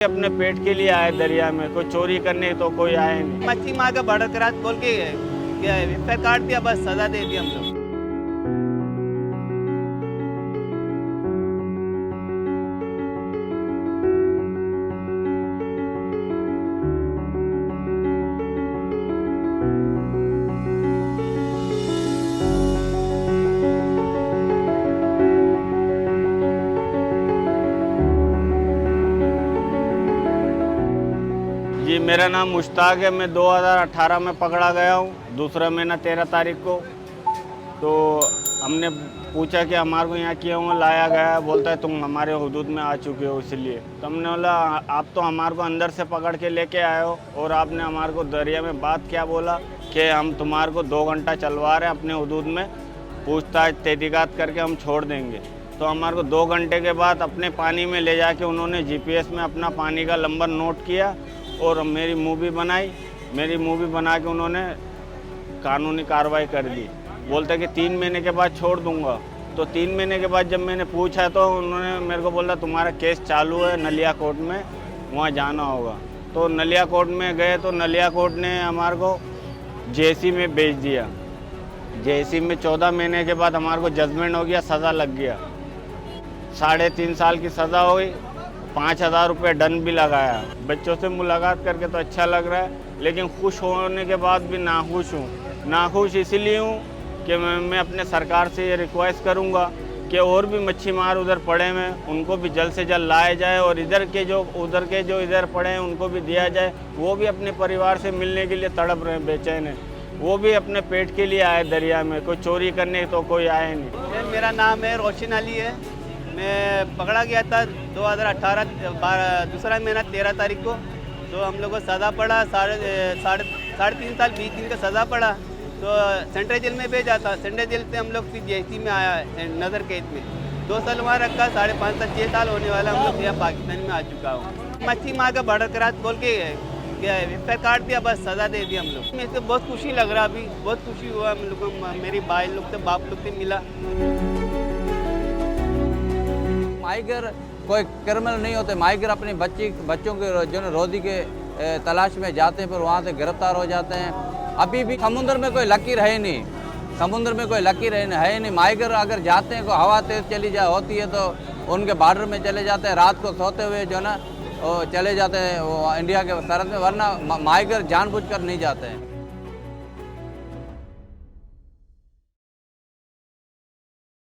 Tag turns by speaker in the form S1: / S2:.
S1: अपने पेट के लिए आए दरिया में, कोई चोरी करने तो कोई आए नहीं।
S2: मच्छी मार का बॉर्डर क्रॉस बोल के फिर काट दिया, बस सजा दे दी हम लोग।
S1: जी मेरा नाम मुश्ताक है। मैं 2018 में पकड़ा गया हूँ, दूसरा महीना 13 तारीख को। तो हमने पूछा कि हमारे को यहाँ क्यों लाया गया है। बोलता है तुम हमारे हुदूद में आ चुके हो इसलिए। तो हमने बोला आप तो हमारे को अंदर से पकड़ के लेके आए हो और आपने हमारे को दरिया में बात क्या बोला कि हम तुम्हारे को 2 घंटा चलवा रहे हैं अपने हुदूद में, पूछताछ तहकीकात करके हम छोड़ देंगे। तो हमारे को 2 घंटे के बाद अपने पानी में ले जाके उन्होंने GPS में अपना पानी का नंबर नोट किया और मेरी मूवी बनाई। मेरी मूवी बना के उन्होंने कानूनी कार्रवाई कर दी। बोलते कि 3 महीने के बाद छोड़ दूंगा। तो 3 महीने के बाद जब मैंने पूछा तो उन्होंने मेरे को बोला तुम्हारा केस चालू है नलिया कोर्ट में, वहाँ जाना होगा। तो नलिया कोर्ट में गए तो नलिया कोर्ट ने हमारे को JC में भेज दिया। JC में 14 महीने के बाद हमारे को जजमेंट हो गया, सज़ा लग गया। 3.5 साल की सज़ा हो गई, 5,000 रुपये दंड भी लगाया। बच्चों से मुलाकात करके तो अच्छा लग रहा है, लेकिन खुश होने के बाद भी नाखुश हूँ। नाखुश इसलिए हूँ कि मैं अपने सरकार से ये रिक्वेस्ट करूँगा कि और भी मच्छी मार उधर पड़े हैं उनको भी जल्द से जल्द लाया जाए और इधर के जो इधर पड़े हैं उनको भी दिया जाए। वो भी अपने परिवार से मिलने के लिए तड़प रहे हैं, बेचैन हैं। वो भी अपने पेट के लिए आए दरिया में, कोई चोरी करने तो कोई आए नहीं।
S2: मेरा नाम है रोशन अली है। मैं पकड़ा गया था 2018 दूसरा महीना 13 तारीख को। तो हम लोग को सज़ा पड़ा, साढ़े 3 साल 20 दिन का सज़ा पड़ा। तो सेंट्रल जेल में भेजा था। सेंट्रल जेल से हम लोग फिर JC में आया नज़र कैद में 2 साल वहाँ रखा। 5.5 साल 6 साल होने वाला हम लोग यहाँ पाकिस्तान में आ चुका हूँ। मच्छी मार का बॉर्डर क्रॉस बोल के फिर काट दिया, बस सज़ा दे दी हम लोग। मेरे से बहुत खुशी लग रहा, अभी बहुत खुशी हुआ। हम लोग को मेरी भाई लोग से बाप लोग से मिला।
S3: माइगर कोई क्रिमिनल नहीं होते। माइगर अपनी बच्चों के जो रोजी के तलाश में जाते हैं, फिर वहाँ से गिरफ्तार हो जाते हैं। अभी भी समुद्र में कोई लकीर है नहीं, समुद्र में कोई लकीर है नहीं। माइगर अगर जाते हैं, कोई हवा तेज़ चली होती है तो उनके बॉर्डर में चले जाते हैं, रात को सोते हुए जो ना वो चले जाते हैं वो इंडिया के सरहद में, वरना माइगर जानबूझकर नहीं जाते हैं।